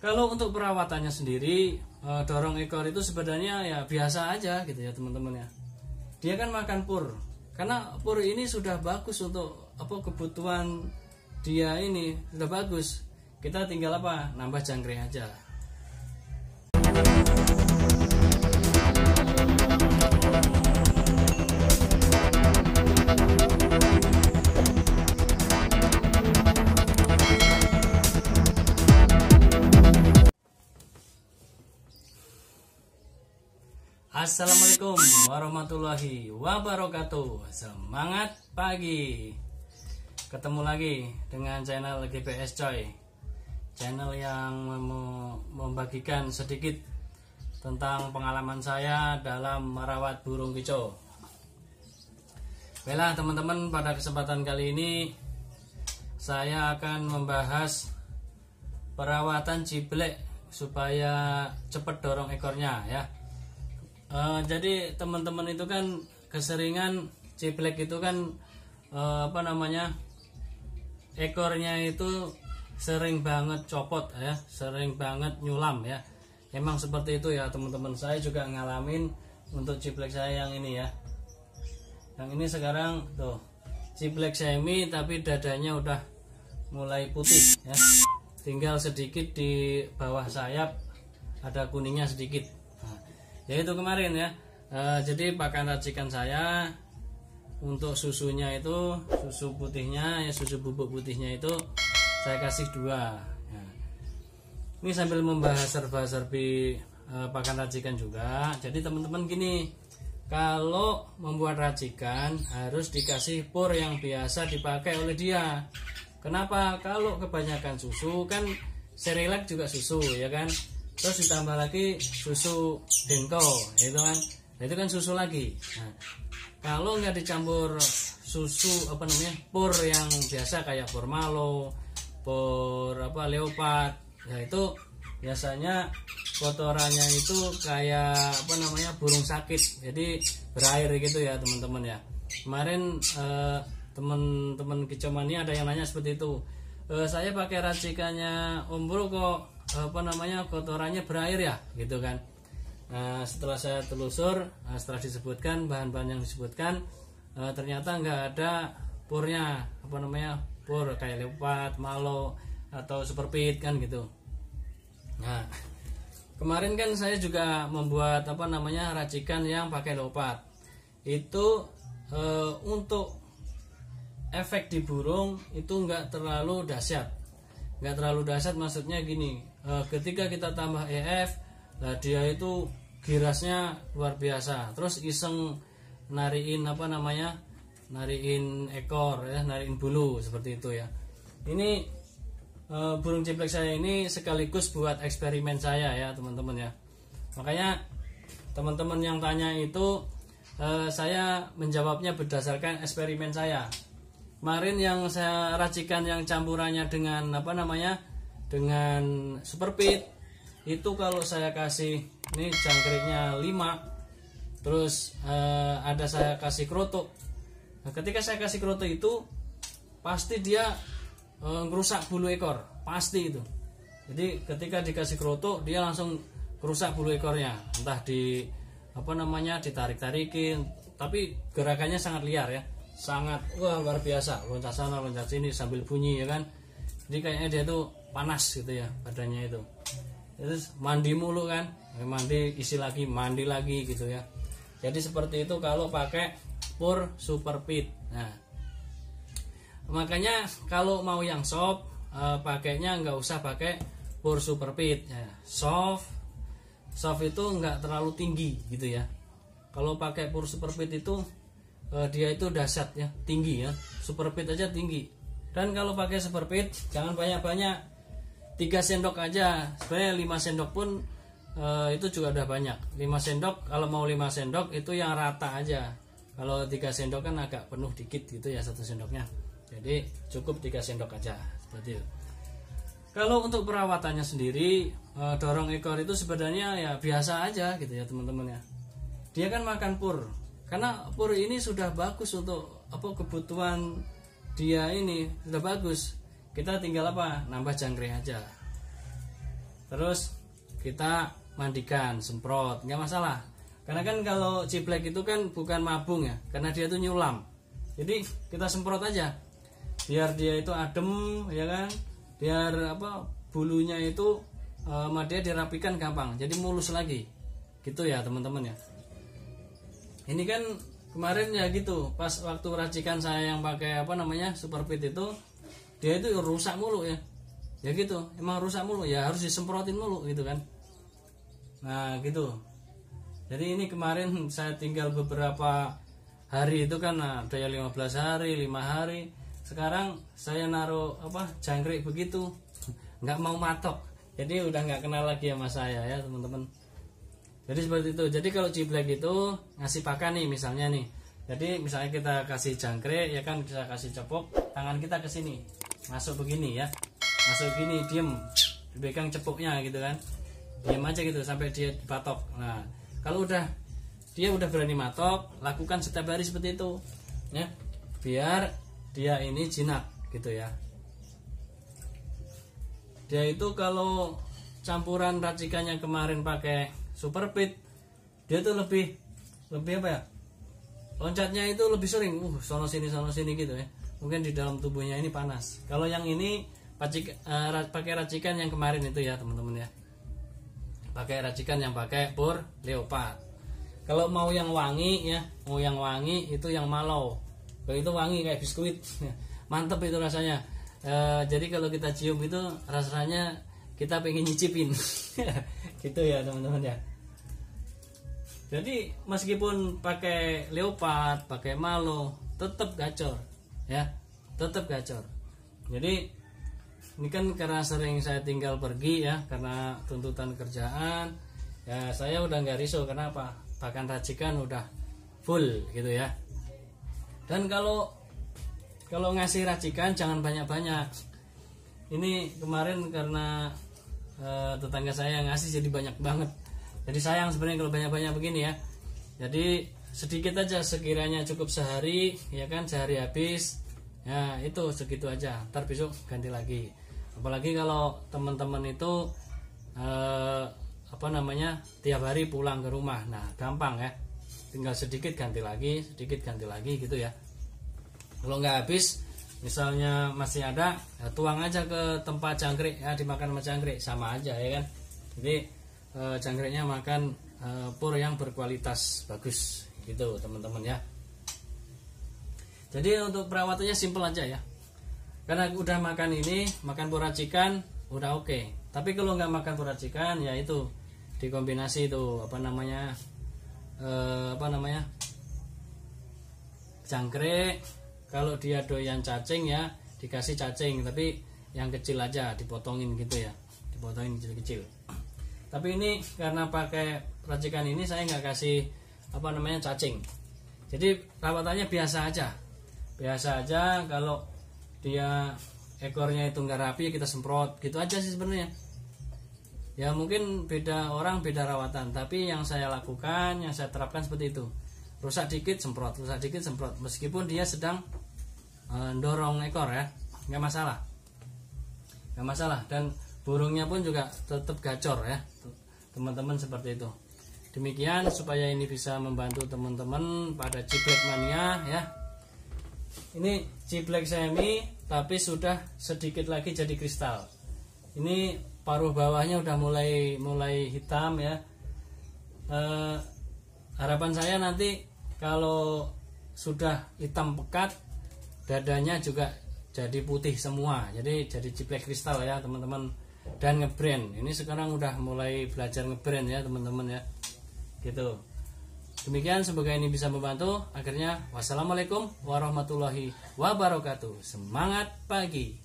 Kalau untuk perawatannya sendiri, dorong ekor itu sebenarnya ya biasa aja gitu ya teman-teman ya. Dia kan makan pur, karena pur ini sudah bagus untuk kebutuhan dia, ini sudah bagus. Kita tinggal nambah jangkrik aja. Assalamualaikum warahmatullahi wabarakatuh. Semangat pagi. Ketemu lagi dengan channel GPS Coy, channel yang membagikan sedikit tentang pengalaman saya dalam merawat burung kicau. Baiklah teman-teman, pada kesempatan kali ini saya akan membahas perawatan ciblek supaya cepat dorong ekornya ya. Jadi teman-teman itu kan keseringan ciblek itu kan ekornya itu sering banget copot ya, sering banget nyulam ya. Emang seperti itu ya teman-teman. Saya juga ngalamin untuk ciblek saya yang ini ya. Yang ini sekarang tuh ciblek semi tapi dadanya udah mulai putih ya. Tinggal sedikit di bawah sayap ada kuningnya sedikit. Ya itu kemarin ya. Jadi pakan racikan saya untuk susunya itu, susu putihnya ya, susu bubuk putihnya itu saya kasih 2 ya. Ini sambil membahas serba-serbi pakan racikan juga. Jadi teman-teman gini, kalau membuat racikan harus dikasih pur yang biasa dipakai oleh dia. Kenapa? Kalau kebanyakan susu kan, Cerelac juga susu ya kan, terus ditambah lagi susu Denko itu kan, itu kan susu lagi. Nah, kalau nggak dicampur susu pur yang biasa kayak pur Malo, pur leopard ya, itu biasanya kotorannya itu kayak burung sakit, jadi berair gitu ya teman-teman ya. Kemarin teman-teman kicomania ada yang nanya seperti itu, saya pakai racikannya Om Bro kok kotorannya berair ya gitu kan. Nah, setelah saya telusur, setelah disebutkan bahan-bahan yang disebutkan, ternyata nggak ada purnya, pur kayak leopard, Malo atau superpit kan gitu. Nah, kemarin kan saya juga membuat racikan yang pakai leopard. Itu untuk efek di burung itu nggak terlalu dahsyat. Nggak terlalu dahsyat maksudnya gini, ketika kita tambah EF, lah dia itu girasnya luar biasa, terus iseng nariin nariin ekor ya, nariin bulu seperti itu ya. Ini burung ciblek saya ini sekaligus buat eksperimen saya ya teman-teman ya. Makanya teman-teman yang tanya itu, saya menjawabnya berdasarkan eksperimen saya. Kemarin yang saya racikan yang campurannya dengan dengan superpit itu, kalau saya kasih ini jangkriknya 5, terus ada saya kasih kroto. Nah, ketika saya kasih kroto itu pasti dia ngerusak bulu ekor, pasti itu. Jadi ketika dikasih kroto dia langsung rusak bulu ekornya, entah ditarik-tarikin, tapi gerakannya sangat liar ya, sangat luar biasa, loncat sana loncat sini sambil bunyi ya kan. Jadi kayaknya dia tuh panas gitu ya badannya itu. Terus mandi mulu kan, mandi isi lagi, mandi lagi gitu ya. Jadi seperti itu kalau pakai pur superpit. Nah, makanya kalau mau yang soft, pakainya nggak usah pakai pur superpit ya. Soft itu nggak terlalu tinggi gitu ya. Kalau pakai pur superpit itu dia itu dahsyat ya, tinggi ya, superpit aja tinggi. Dan kalau pakai superpit jangan banyak-banyak, 3 sendok aja, sebenarnya 5 sendok pun itu juga udah banyak. 5 sendok, kalau mau 5 sendok itu yang rata aja. Kalau 3 sendok kan agak penuh dikit gitu ya 1 sendoknya, jadi cukup 3 sendok aja seperti itu. Kalau untuk perawatannya sendiri, dorong ekor itu sebenarnya ya biasa aja gitu ya teman-teman ya. Dia kan makan pur, karena pur ini sudah bagus untuk kebutuhan dia, ini sudah bagus. Kita tinggal nambah jangkrik aja. terus kita mandikan, semprot, nggak masalah. Karena kan kalau ciblek itu kan bukan mabung ya, karena dia itu nyulam. Jadi kita semprot aja, biar dia itu adem, ya kan, biar apa bulunya itu sama dia dirapikan gampang, jadi mulus lagi, gitu ya teman-teman ya. Ini kan kemarin ya gitu, pas waktu racikan saya yang pakai apa namanya Superfit itu, dia itu rusak mulu ya. Ya gitu, emang rusak mulu ya, harus disemprotin mulu gitu kan. Nah gitu. Jadi ini kemarin saya tinggal beberapa hari itu kan, nah, ada yang 15 hari, 5 hari. Sekarang saya naruh apa jangkrik begitu, nggak mau matok. Jadi udah nggak kenal lagi sama saya ya teman-teman. Jadi seperti itu. Jadi kalau ciblek itu ngasih pakan nih misalnya nih. Jadi misalnya kita kasih jangkrik ya kan, bisa kasih cepuk, tangan kita ke sini, masuk begini ya. Masuk gini, diem, dipegang cepuknya gitu kan, diem aja gitu sampai dia batok. Nah kalau dia udah berani matok, lakukan setiap hari seperti itu ya, biar dia ini jinak gitu ya. Dia itu kalau campuran racikannya kemarin pakai Superfit, dia tuh lebih apa ya, loncatnya itu lebih sering, sono sini gitu ya. Mungkin di dalam tubuhnya ini panas. Kalau yang ini pakai racikan yang kemarin itu ya teman-teman ya, pakai racikan yang pakai pur leopard. Kalau mau yang wangi ya, mau yang wangi itu yang Malo. Kalau itu wangi kayak biskuit, mantep itu rasanya. Jadi kalau kita cium itu rasanya kita pengen nyicipin, gitu ya teman-teman ya. Jadi meskipun pakai leopard, pakai Malo, tetap gacor ya, tetap gacor. Jadi ini kan karena sering saya tinggal pergi ya, karena tuntutan kerjaan ya, saya udah nggak risau. Kenapa? Pakan racikan udah full gitu ya. Dan kalau ngasih racikan jangan banyak-banyak. Ini kemarin karena tetangga saya yang ngasih jadi banyak banget. Jadi sayang sebenarnya kalau banyak-banyak begini ya. Jadi sedikit aja, sekiranya cukup sehari ya kan, sehari habis ya, itu segitu aja. Ntar besok ganti lagi. Apalagi kalau teman-teman itu apa namanya tiap hari pulang ke rumah, nah gampang ya, tinggal sedikit ganti lagi gitu ya. Kalau nggak habis, misalnya masih ada, ya tuang aja ke tempat jangkrik ya, dimakan sama jangkrik sama aja ya kan. Jadi jangkriknya makan pur yang berkualitas bagus gitu teman-teman ya. Jadi untuk perawatannya simple aja ya. Karena udah makan pur racikan udah oke. Tapi kalau nggak makan pur racikan ya itu dikombinasi itu apa namanya jangkrik. Kalau dia doyan cacing ya dikasih cacing, tapi yang kecil aja, dipotongin gitu ya, dipotongin kecil-kecil. Tapi ini karena pakai racikan ini saya nggak kasih apa namanya cacing. Jadi perawatannya biasa aja. Kalau dia ekornya itu nggak rapi, kita semprot gitu aja sih sebenarnya. Ya mungkin beda orang beda rawatan, tapi yang saya lakukan, yang saya terapkan seperti itu. Rusak dikit semprot, meskipun dia sedang dorong ekor ya, nggak masalah. Dan burungnya pun juga tetap gacor ya teman-teman, seperti itu. Demikian supaya ini bisa membantu teman-teman pada ciblek mania ya. Ini ciblek semi tapi sudah sedikit lagi jadi kristal. Ini paruh bawahnya udah mulai hitam ya. Harapan saya nanti kalau sudah hitam pekat, dadanya juga jadi putih semua. Jadi ciblek kristal ya teman-teman. Dan ngebrand. Ini sekarang udah mulai belajar ngebrand ya teman-teman ya. Gitu. Demikian, semoga ini bisa membantu. Akhirnya wassalamualaikum warahmatullahi wabarakatuh. Semangat pagi.